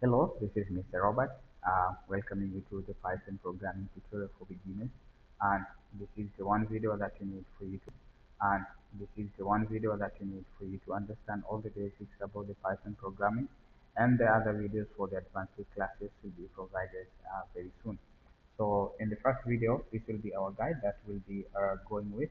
Hello, this is Mr. Robert, welcoming you to the Python programming tutorial for beginners. And this is the one video that you need for you to, and this is the one video that you need for you to understand all the basics about the Python programming. And the other videos for the advanced classes will be provided very soon. So in the first video, this will be our guide that will be going with.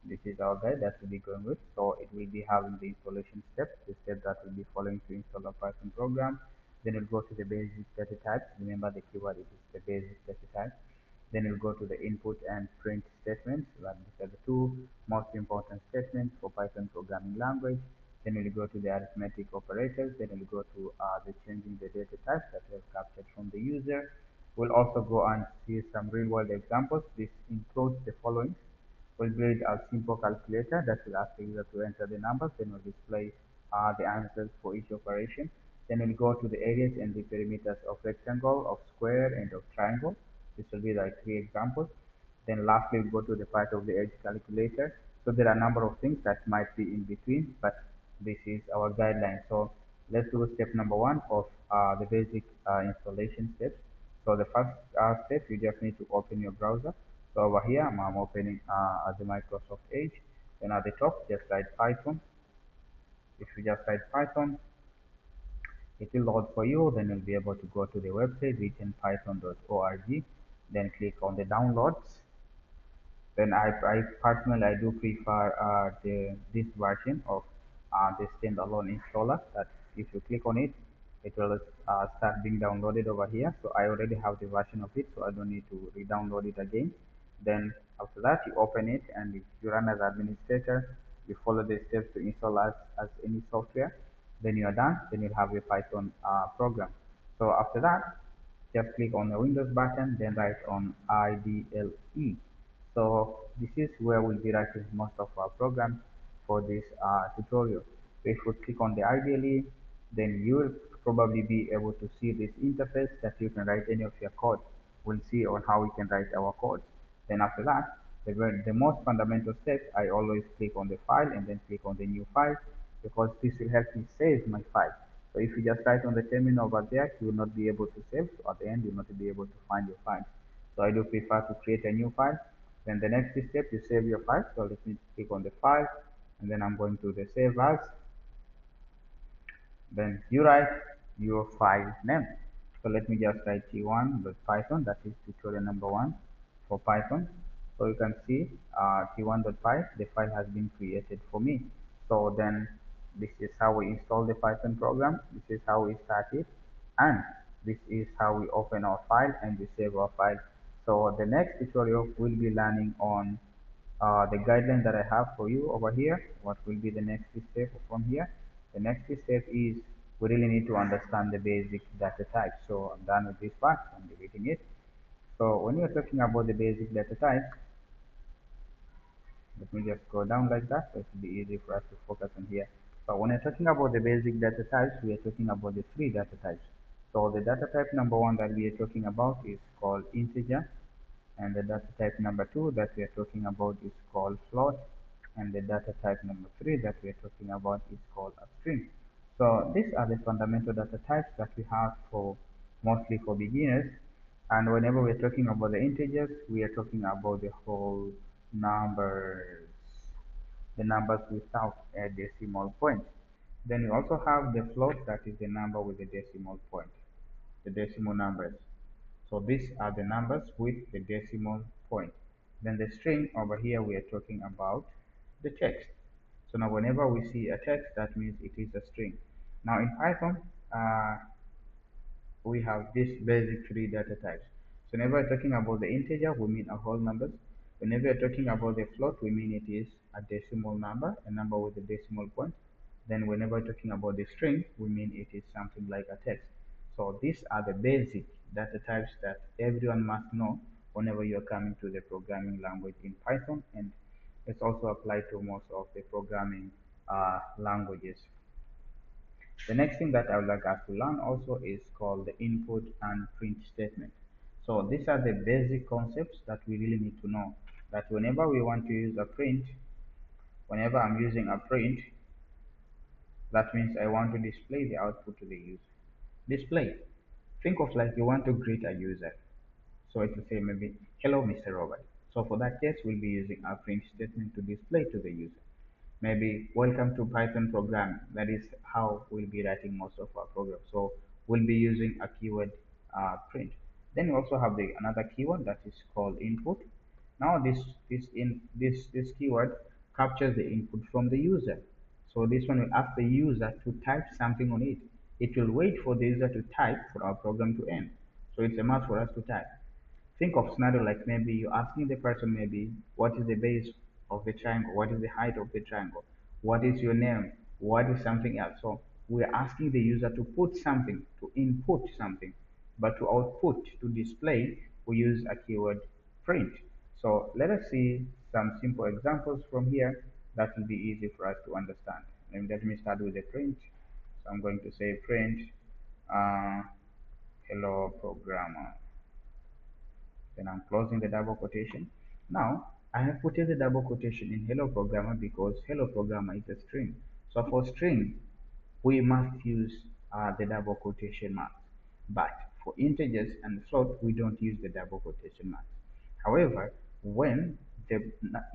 This is our guide that will be going with. So it will be having the installation steps, the steps that will be following to install a Python program. Then we'll go to the basic data types. Remember the keyword it is the basic data types. Then we'll go to the input and print statements. That these are the two most important statements for Python programming language. Then we'll go to the arithmetic operators. Then we'll go to the changing the data types that we have captured from the user. We'll also go and see some real-world examples. This includes the following. We'll build a simple calculator that will ask the user to enter the numbers, then we'll display the answers for each operation. Then we'll go to the areas and the perimeters of rectangle, of square, and of triangle. This will be like three examples. Then lastly, we'll go to the part of the edge calculator. So there are a number of things that might be in between, but this is our guideline. So let's do step number one of the basic installation steps. So the first step, you just need to open your browser. So over here, I'm opening the Microsoft Edge. Then at the top, just write Python. If you just write Python, it will load for you. Then you'll be able to go to the website written python.org. Then click on the downloads. Then I personally I do prefer this version of the standalone installer. That if you click on it, it will start being downloaded over here. So I already have the version of it, so I don't need to re-download it again. Then after that, you open it, and if you run as administrator, you follow the steps to install as any software. Then you are done. Then you'll have a Python program. So after that, just click on the Windows button, then write on IDLE. So this is where we'll be writing most of our programs for this tutorial. So if we click on the IDLE, then you will probably be able to see this interface that you can write any of your code. We'll see on how we can write our code. Then after that, the most fundamental step, I always click on the file and then click on the new file because this will help me save my file. So if you just write on the terminal over there, you will not be able to save. So at the end, you will not be able to find your file. So I do prefer to create a new file. Then the next step, you save your file. So let me click on the file, and then I'm going to the save as. Then you write your file name. So let me just write t1.python. That is tutorial number one for Python. So you can see t1.py, the file has been created for me. So then this is how we install the Python program. This is how we start it. And this is how we open our file and we save our file. So the next tutorial will be learning on the guideline that I have for you over here. What will be the next step from here? The next step is we really need to understand the basic data types. So I'm done with this part. I'm deleting it. So when you're talking about the basic data types, let me just go down like that so it will be easy for us to focus on here. So when we're talking about the basic data types, we are talking about the three data types. So the data type number one that we are talking about is called integer, and the data type number two that we are talking about is called float, and the data type number three that we are talking about is called a string. So these are the fundamental data types that we have for mostly for beginners. And whenever we're talking about the integers, we are talking about the whole numbers, the numbers without a decimal point. Then we also have the float, that is the number with the decimal point, the decimal numbers. So these are the numbers with the decimal point. Then the string over here, we are talking about the text. So now whenever we see a text, that means it is a string. Now in Python, we have these basic three data types. So whenever we're talking about the integer, we mean a whole number. Whenever we're talking about the float, we mean it is a decimal number, a number with a decimal point. Then whenever we're talking about the string, we mean it is something like a text. So these are the basic data types that everyone must know whenever you're coming to the programming language in Python, and it's also applied to most of the programming languages. The next thing that I would like us to learn also is called the input and print statement. So these are the basic concepts that we really need to know, that whenever we want to use a print, whenever I'm using a print, that means I want to display the output to the user. Display. Think of like you want to greet a user. So it will say maybe, hello, Mr. Robert. So for that case, we'll be using our print statement to display to the user. Maybe welcome to Python program. That is how we'll be writing most of our program. So we'll be using a keyword print. Then we also have the another keyword that is called input. Now this keyword captures the input from the user. So this one will ask the user to type something on it. It will wait for the user to type for our program to end. So it's a must for us to type. Think of scenario like maybe you're asking the person maybe what is the base of the triangle, what is the height of the triangle, what is your name, what is something else. So we're asking the user to put something, to input something, but to output, to display, we use a keyword print. So let us see some simple examples from here that will be easy for us to understand. And let me start with the print. So I'm going to say print uh, hello programmer. Then I'm closing the double quotation. Now, I have put the double quotation in hello programmer because hello programmer is a string. So for string, we must use the double quotation marks. But for integers and float, we don't use the double quotation marks. However, when the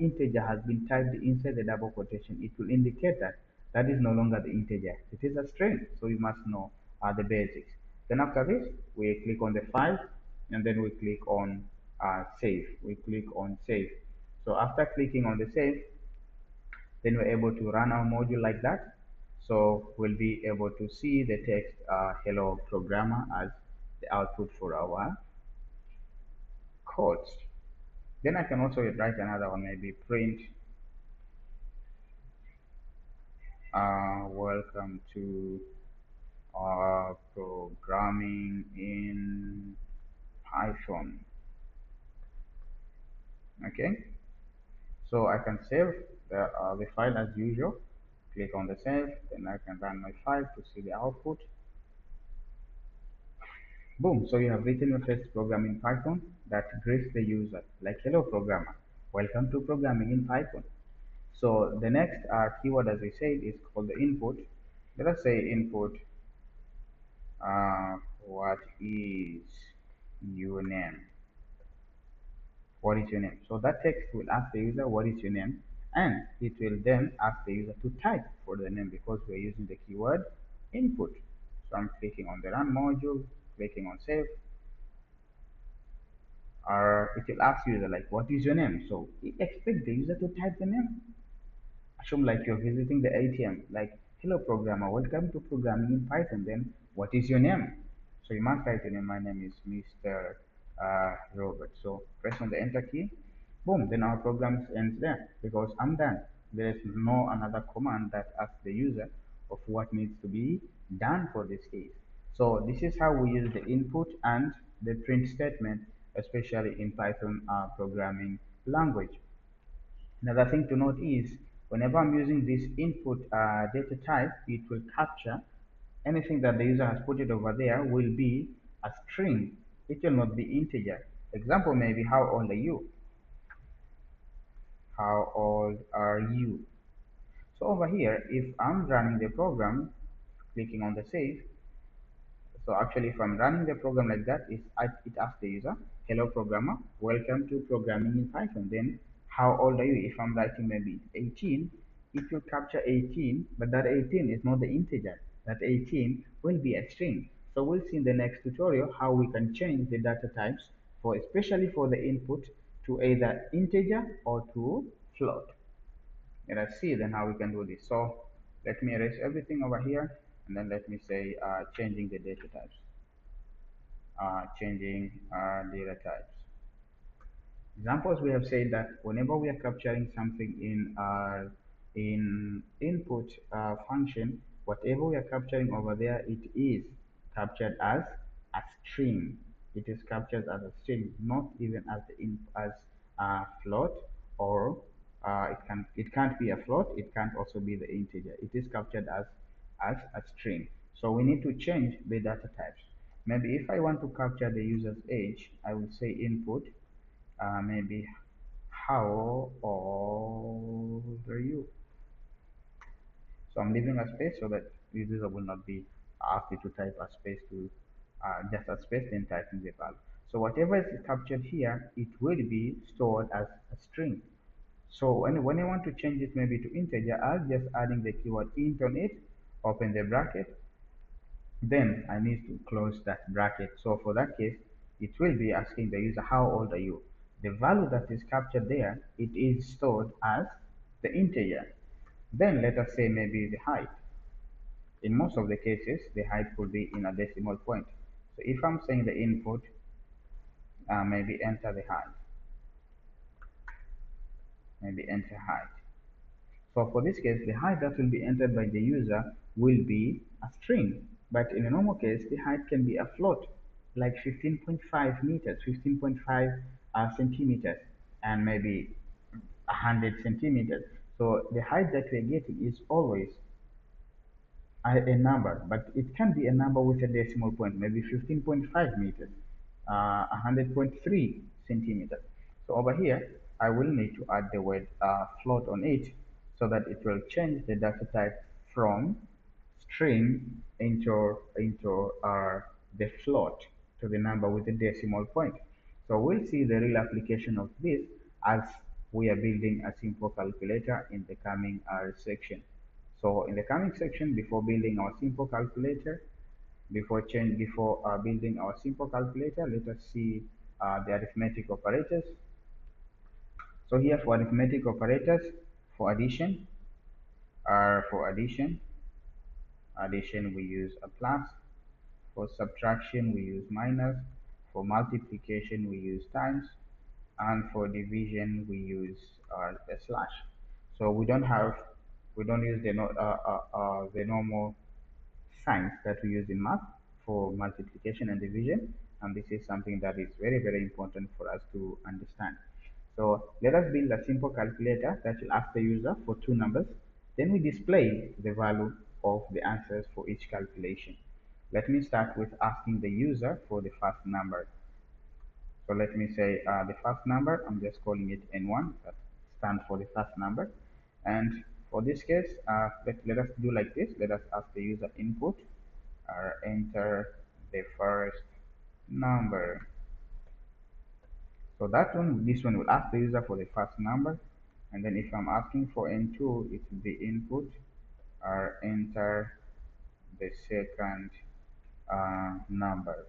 integer has been typed inside the double quotation, it will indicate that that is no longer the integer. It is a string, so you must know the basics. Then after this, we click on the file, and then we click on save. We click on save. So after clicking on the save, then we're able to run our module like that. So we'll be able to see the text hello programmer as the output for our codes. Then I can also write another one, maybe print welcome to programming in Python. Okay, so I can save the file as usual. Click on the save, then I can run my file to see the output. Boom, so you have written your first program in Python that greets the user, like hello programmer, welcome to programming in Python. So the next keyword, as we said, is called the input. Let us say input, what is your name? What is your name? So that text will ask the user what is your name, and it will then ask the user to type for the name because we're using the keyword input. So I'm clicking on the run module, clicking on save, or it will ask user like what is your name. So we expect the user to type the name. Assume like you're visiting the ATM, like hello programmer, welcome to programming in Python. Then what is your name? So you must write your name. My name is Mr. Robert. So press on the enter key. Boom, then our program ends there because I'm done. There is no another command that asks the user of what needs to be done for this case. So this is how we use the input and the print statement, especially in Python programming language. Another thing to note is whenever I'm using this input data type, it will capture anything that the user has put it over there will be a string. It will not be integer. Example maybe how old are you? How old are you? So over here, if I'm running the program, clicking on the save, so actually, if I'm running the program like that, it asks the user, hello programmer, welcome to programming in Python. Then how old are you? If I'm writing maybe 18, it will capture 18, but that 18 is not the integer. That 18 will be a string. So we'll see in the next tutorial how we can change the data types for especially for the input to either integer or to float. Let's see then how we can do this. So let me erase everything over here and then let me say changing the data types. Changing data types. Examples, we have said that whenever we are capturing something in our in input function, whatever we are capturing over there, it is captured as a string. It is captured as a string, not even as as a float, or it can't be a float. It can't also be the integer. It is captured as a string. So we need to change the data types. Maybe if I want to capture the user's age, I will say input maybe how old are you? So I'm leaving a space so that the user will not be ask you to type a space to just a space, then type in the value. So whatever is captured here, it will be stored as a string. So when I want to change it maybe to integer, I'll just adding the keyword int on it, open the bracket, then I need to close that bracket. So for that case, it will be asking the user how old are you. The value that is captured there, it is stored as the integer. Then let us say maybe the height. In most of the cases, the height could be in a decimal point. So if I'm saying the input, maybe enter the height, maybe enter height. So for this case, the height that will be entered by the user will be a string. But in a normal case, the height can be a float, like 15.5 meters, 15.5 centimeters, and maybe 100 centimeters. So the height that we're getting is always a number, but it can be a number with a decimal point, maybe 15.5 meters, 100.3 centimeters. So over here, I will need to add the word float on it so that it will change the data type from string into the float to the number with the decimal point. So we'll see the real application of this as we are building a simple calculator in the coming section. So in the coming section, before building our simple calculator, before building our simple calculator, let us see the arithmetic operators. So here for arithmetic operators, for addition, addition we use a plus. For subtraction we use minus. For multiplication we use times, and for division we use a slash. So we don't use the normal signs that we use in math for multiplication and division, and this is something that is very important for us to understand. So let us build a simple calculator that will ask the user for two numbers, then we display the value of the answers for each calculation. Let me start with asking the user for the first number. So let me say the first number, I'm just calling it N1, that stands for the first number. And for this case, let us do like this. Let us ask the user input or enter the first number. So this one will ask the user for the first number. And then if I'm asking for N2, it will be input or enter the second number.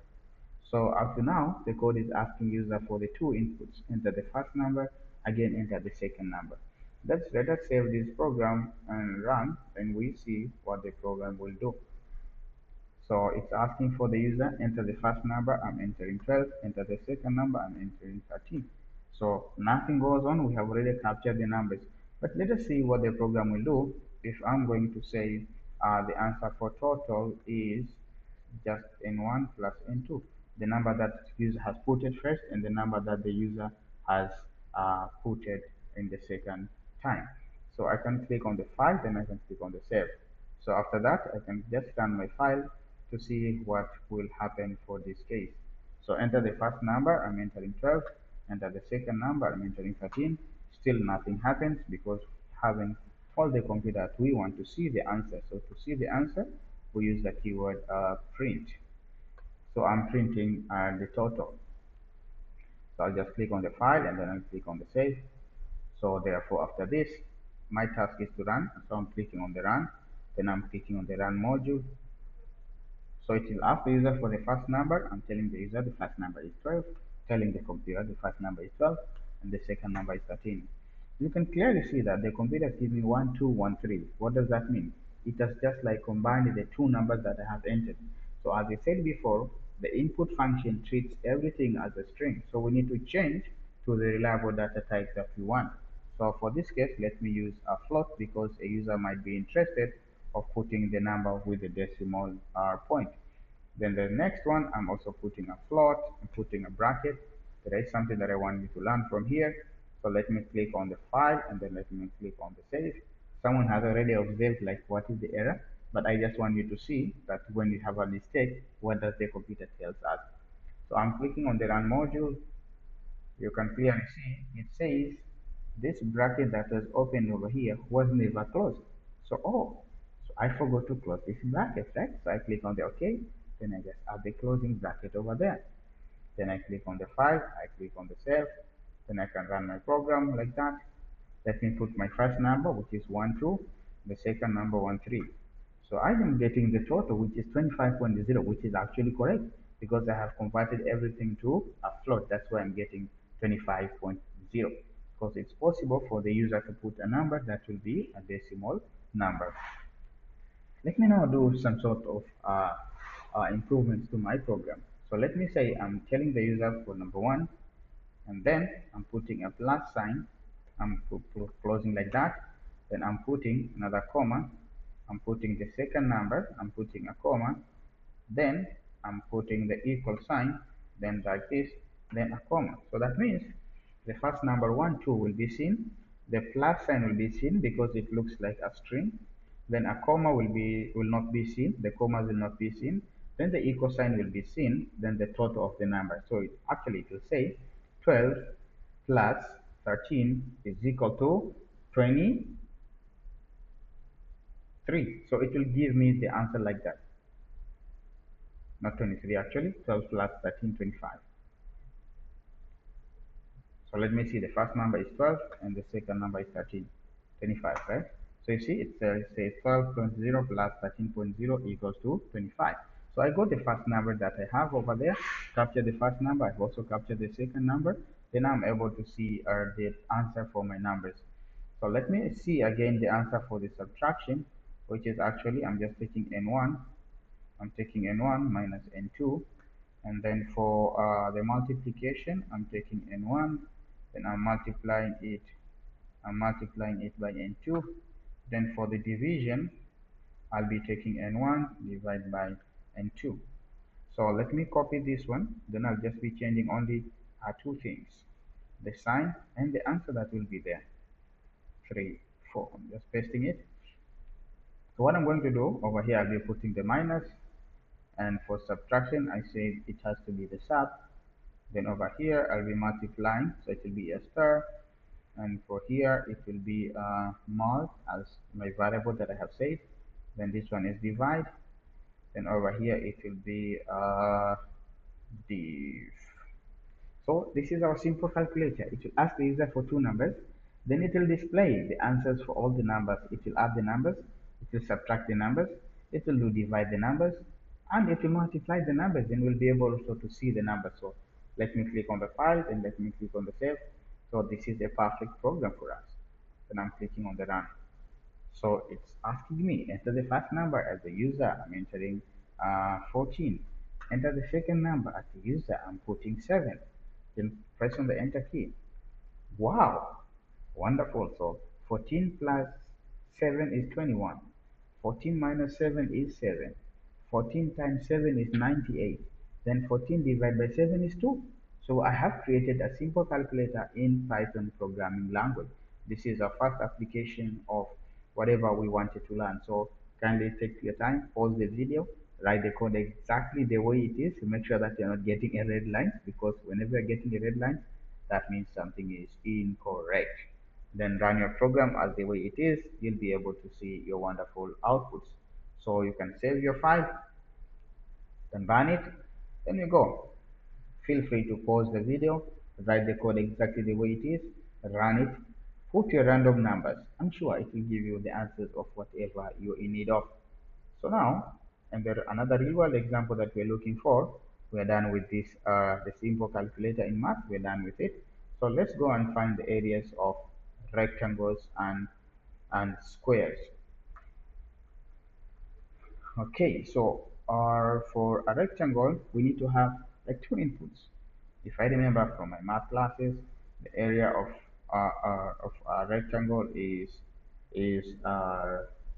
So up to now, the code is asking user for the two inputs. Enter the first number, again enter the second number. Let us save this program and run, and we see what the program will do. So it's asking for the user, enter the first number, I'm entering 12, enter the second number, I'm entering 13. So nothing goes on, we have already captured the numbers. But let us see what the program will do if I'm going to say the answer for total is just N1 plus N2, the number that the user has put it first and the number that the user has put it in the second time. So I can click on the file, then I can click on the save. So after that, I can just run my file to see what will happen for this case. So enter the first number, I'm entering 12, enter the second number, I'm entering 13. Still nothing happens because we haven't told the computer that we want to see the answer. So to see the answer, we use the keyword print. So I'm printing the total. So I'll just click on the file and then I'll click on the save. So therefore after this, my task is to run. So I'm clicking on the run, then I'm clicking on the run module. So it will ask the user for the first number. I'm telling the user the first number is 12, telling the computer the first number is 12, and the second number is 13. You can clearly see that the computer is giving 1, 2, 1, 3. What does that mean? It has just like combined the two numbers that I have entered. So as I said before, the input function treats everything as a string. So we need to change to the reliable data type that we want. So for this case, let me use a float because a user might be interested of putting the number with the decimal point. Then the next one, I'm also putting a float, I'm putting a bracket. There is something that I want you to learn from here. So let me click on the file and then let me click on the save. Someone has already observed like what is the error, but I just want you to see that when you have a mistake, what does the computer tells us. So I'm clicking on the run module. You can clearly see it says this bracket that was opened over here was never closed. So So I forgot to close this bracket, right? So I click on the OK, then I just add the closing bracket over there. Then I click on the file, I click on the save, then I can run my program like that. Let me put my first number, which is 1, 2, the second number 1, 3. So I am getting the total, which is 25.0, which is actually correct because I have converted everything to a float. That's why I'm getting 25.0, because it's possible for the user to put a number that will be a decimal number. Let me now do some sort of improvements to my program. So let me say I'm telling the user for number 1, and then I'm putting a plus sign. I'm closing like that. Then I'm putting another comma. I'm putting the second number. I'm putting a comma. Then I'm putting the equal sign. Then like this. Then a comma. So that means the first number 1, 2 will be seen. The plus sign will be seen because it looks like a string. Then a comma will not be seen. The commas will not be seen. Then the equal sign will be seen. Then the total of the number. So it will say 12 plus 13 is equal to 23. So it will give me the answer like that. Not 23 actually, 12 plus 13, 25. So let me see, the first number is 12 and the second number is 13, 25, right? So you see, it says 12.0 plus 13.0 equals to 25. So I got the first number that I have over there, capture the first number, I've also captured the second number, then I'm able to see the answer for my numbers. So let me see again the answer for the subtraction, which is actually, I'm just taking n1, I'm taking n1 minus n2, and then for the multiplication, I'm taking n1, then I'm multiplying it by n2. Then for the division, I'll be taking n1 divided by n2. So let me copy this one, then I'll just be changing only two things, the sign and the answer that will be there. 3, 4, I'm just pasting it. So what I'm going to do over here, I'll be putting the minus, and for subtraction, I say it has to be the sub. Then over here, I'll be multiplying, so it will be a star. And for here, it will be mod as my variable that I have said. Then this one is divide. Then over here, it will be div. So this is our simple calculator. It will ask the user for two numbers. Then it will display the answers for all the numbers. It will add the numbers. It will subtract the numbers. It will do divide the numbers. And it will multiply the numbers. Then we'll be able also to see the numbers. So let me click on the file. Then let me click on the save. So this is a perfect program for us. Then I'm clicking on the run. So it's asking me enter the first number as the user. I'm entering 14. Enter the second number as the user. I'm putting 7. Then press on the enter key. Wow, wonderful. So 14 plus 7 is 21. 14 minus 7 is 7. 14 times 7 is 98. Then 14 divided by 7 is 2. So I have created a simple calculator in Python programming language. This is our first application of whatever we wanted to learn. So kindly take your time, pause the video, write the code exactly the way it is to make sure that you're not getting a red line, because whenever you're getting a red line, that means something is incorrect. Then run your program as the way it is. You'll be able to see your wonderful outputs. So you can save your file, then run it, then you go. Feel free to pause the video, write the code exactly the way it is, run it, put your random numbers. I'm sure it will give you the answers of whatever you're in need of. So now, and there another real world example that we're looking for. We're done with this, the simple calculator in math. We're done with it. So let's go and find the areas of rectangles and squares. Okay, so for a rectangle, we need to have like two inputs. If I remember from my math classes, the area of a rectangle is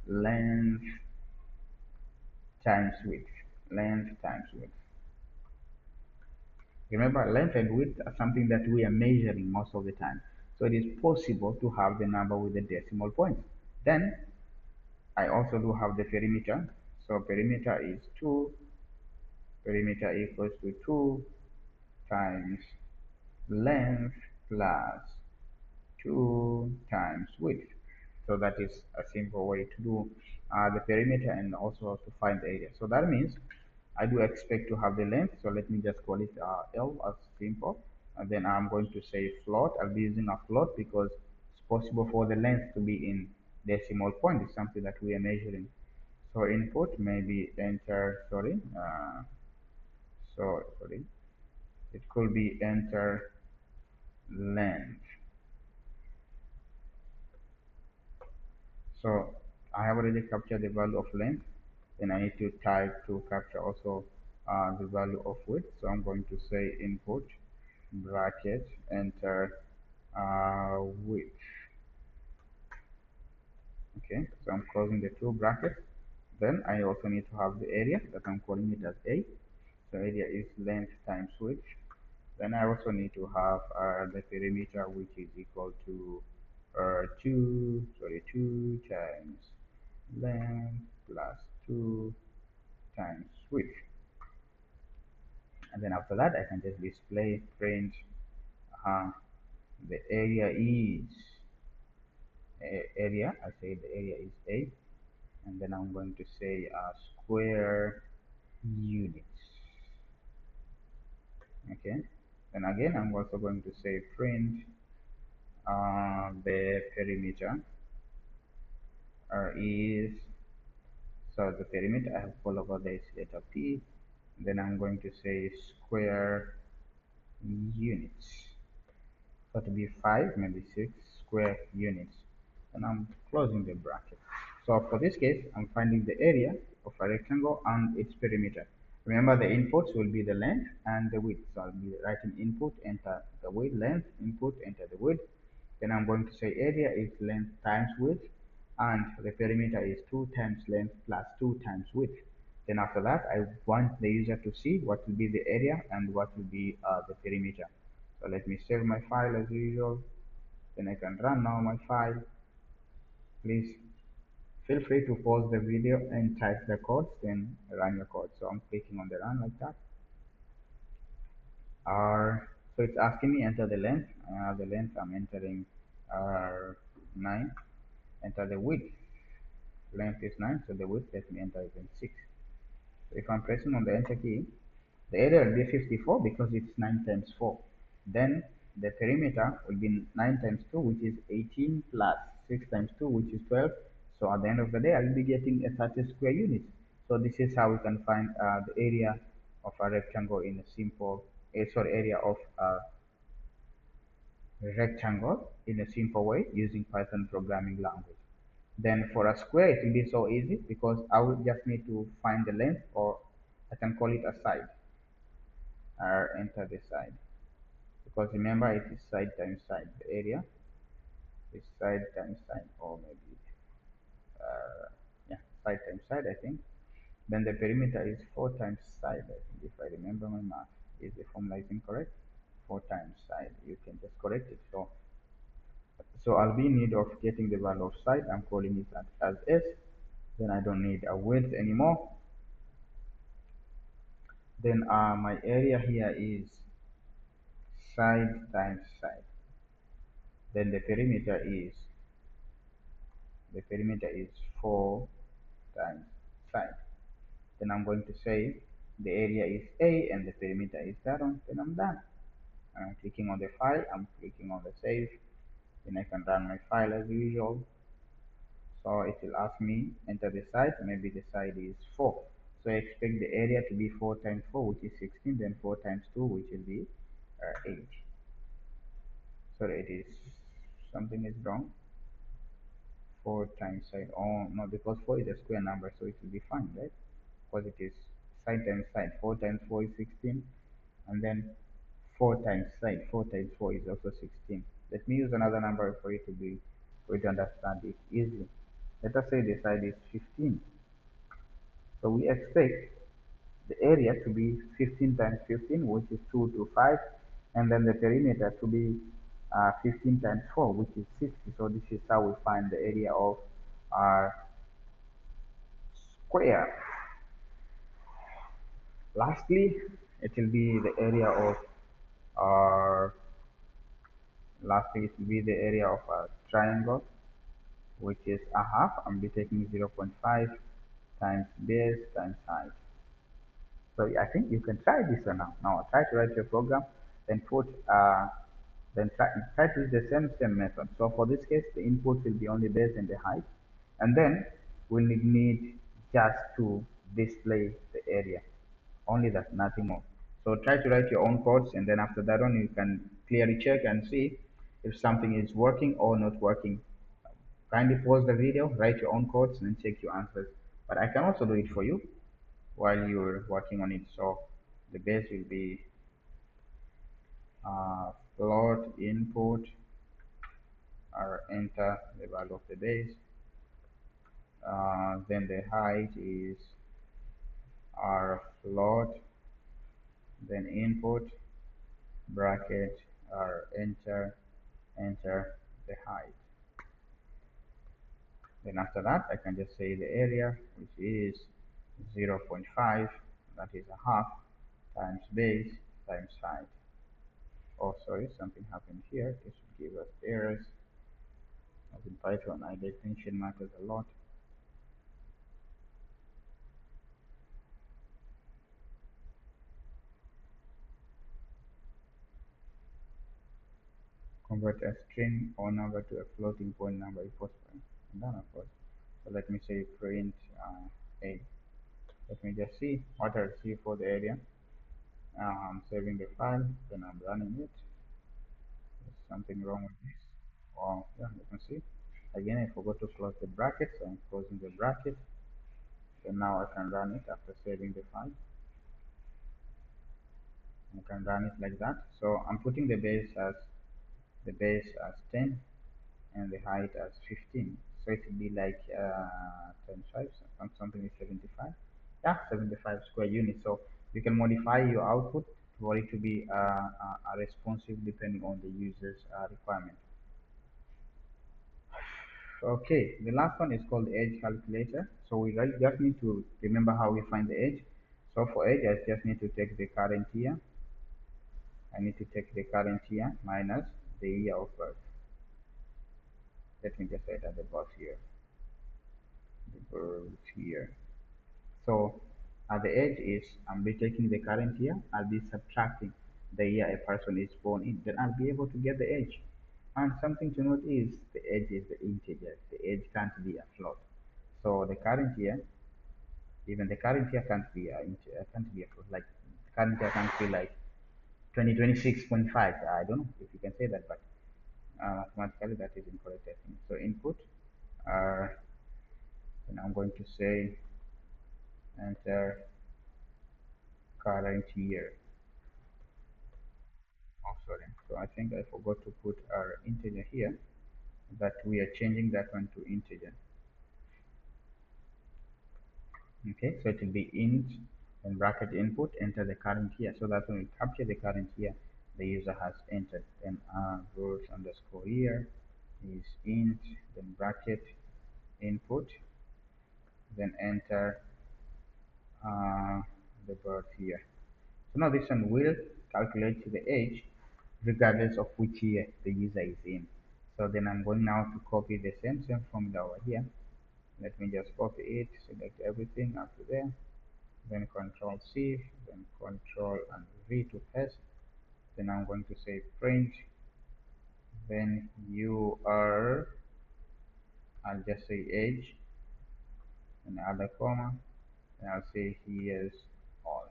length times width. Length times width. Remember, length and width are something that we are measuring most of the time. So it is possible to have the number with the decimal point. Then I also do have the perimeter. So perimeter is 2. Perimeter equals to 2 times length plus 2 times width. So that is a simple way to do the perimeter and also to find the area. So that means I do expect to have the length. So let me just call it L as simple. And then I'm going to say float. I'll be using a float because it's possible for the length to be in decimal point. It's something that we are measuring. So input maybe enter, sorry, it could be enter length. So I have already captured the value of length. Then I need to type to capture also the value of width. So I'm going to say input bracket enter width. Okay, so I'm closing the two brackets. Then I also need to have the area that I'm calling it as A. So area is length times width. Then I also need to have the perimeter, which is equal to 2 times length plus 2 times width. And then after that, I can just display print uh, the area is area. I say the area is A, and then I'm going to say square units. Okay. Then again, I'm also going to say print the perimeter is, so the perimeter I have called over this letter P. Then I'm going to say square units. So to be 5, maybe 6 square units. And I'm closing the bracket. So for this case, I'm finding the area of a rectangle and its perimeter. Remember the inputs will be the length and the width. So I'll be writing input, enter the width, length, input, enter the width. Then I'm going to say area is length times width, and the perimeter is 2 times length plus 2 times width. Then after that, I want the user to see what will be the area and what will be the perimeter. So let me save my file as usual. Then I can run now my file. Please feel free to pause the video and type the codes, then run your code. So I'm clicking on the run like that. So it's asking me enter the length. The length I'm entering 9. Enter the width. Length is 9, so the width let me enter even 6. So if I'm pressing on the enter key, the area will be 54 because it's 9 times 4. Then the perimeter will be 9 times 2, which is 18, plus 6 times 2, which is 12. So at the end of the day, I will be getting a 30 square units. So this is how we can find the area of a rectangle in a simple, area of a rectangle in a simple way using Python programming language. Then for a square, it will be so easy because I will just need to find the length, or I can call it a side, or enter the side. Because remember, it is side times side. The area is side times side, or maybe yeah, side times side, I think. Then the perimeter is 4 times side, I think, if I remember my math. Is the formula is incorrect? 4 times side. You can just correct it. So I'll be in need of getting the value of side. I'm calling it as S. Then I don't need a width anymore. Then my area here is side times side. Then the perimeter is 4 times side. Then I'm going to say the area is A and the perimeter is that one. Then I'm done. I'm clicking on the file. I'm clicking on the save. Then I can run my file as usual. So it will ask me enter the side. Maybe the side is 4. So I expect the area to be 4 times 4, which is 16. Then 4 times 2, which will be 8. Sorry, it is something is wrong. 4 times side. Oh no, because 4 is a square number, so it will be fine, right? Because it is side times side. 4 times 4 is 16, and then 4 times side. 4 times 4 is also 16. Let me use another number for you to understand it easily. Let us say the side is 15. So we expect the area to be 15 times 15, which is 2 to 5, and then the perimeter to be 15 times 4, which is 60. So this is how we find the area of our square. Lastly, it will be the area of our, lastly it will be the area of a triangle. which is a half. I'm be taking 0.5 times base times height. So I think you can try this one now. Now try to write your program, then put then try to use the same method. So for this case, the input will be only base and the height, and then we'll need just to display the area. Only that, nothing more. So try to write your own codes, and then after that one, you can clearly check and see if something is working or not working. Kindly pause the video, write your own codes, and check your answers. But I can also do it for you while you're working on it. So the base will be float input or enter the value of the base. Then the height is our float, then input bracket or enter the height. Then after that, I can just say the area, which is 0.5, that is a half, times base times height. Oh, sorry, something happened here. This should give us errors. As in Python, I definition matters a lot. Convert a string or number to a floating point number if possible. And done, of course. So let me say print a. Let me just see what I receive for the area. I'm saving the file, then I'm running it. There's something wrong with this. Oh, yeah, you can see. Again, I forgot to close the bracket, so I'm closing the bracket. Then now I can run it after saving the file. I can run it like that. So I'm putting the base as 10 and the height as 15. So it will be like 25, something is 75. Yeah, 75 square units. So you can modify your output for it to be responsive depending on the user's requirement. Okay, the last one is called the edge calculator. So we just need to remember how we find the edge. So for edge, I just need to take the current year. I need to take the current year minus the year of birth. Let me just write at the birth here. The birth year. So at the edge is I'm be taking the current year, I'll be subtracting the year a person is born in, then I'll be able to get the edge. And something to note is the edge is the integer. The edge can't be a float. So the current year, even the current year can't be a integer, can't be a float. Like current year can't be like 2026.5. I don't know if you can say that, but mathematically that is incorrect, I think. So input, uh, and I'm going to say enter current year. Oh, sorry. So I think I forgot to put our integer here, that we are changing that one to integer. Okay, so it will be int and bracket input, enter the current year. So that when we capture the current year, the user has entered. Then rows underscore year is int, then bracket input, then enter the birth year. So now this one will calculate the age regardless of which year the user is in. So then I'm going now to copy the same formula over here. Let me just copy it, select everything up to there, then Control C, then Control and V to paste. Then I'm going to say print, then you are, I'll just say age, and add a comma, and I'll say years old.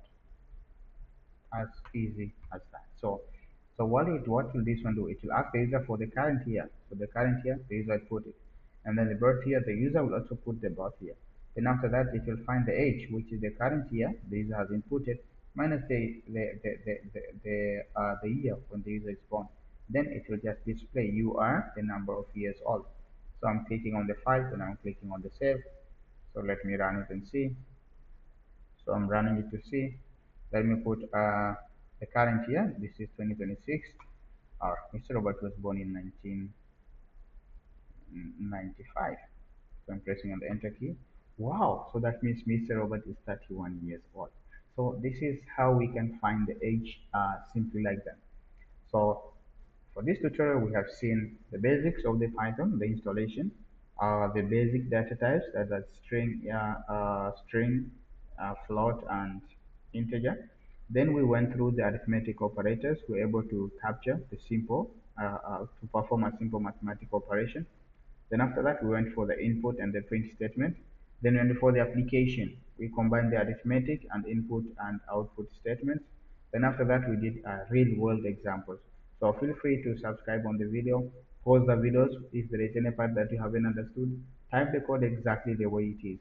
As easy as that. So what will this one do? It will ask the user for the current year. So the current year, the user put it, and then the birth year, the user will also put the birth year. Then after that, it will find the age, which is the current year the user has inputted, minus the year when the user is born. Then it will just display you are the number of years old. So I'm clicking on the file, and I'm clicking on the save. So let me run it and see. So I'm running it to see. Let me put the current year. This is 2026. Mr. Robert was born in 1995. So I'm pressing on the enter key. Wow, so that means Mr. Robert is 31 years old. So this is how we can find the age simply like that. So for this tutorial, we have seen the basics of the Python, the installation, the basic data types, that's string, float, and integer. Then we went through the arithmetic operators. We were able to capture the to perform a simple mathematical operation. Then after that, we went for the input and the print statement. Then we went for the application. We combined the arithmetic and input and output statements. Then after that, we did real world examples. So feel free to subscribe on the video, pause the videos if there is any part that you haven't understood, type the code exactly the way it is.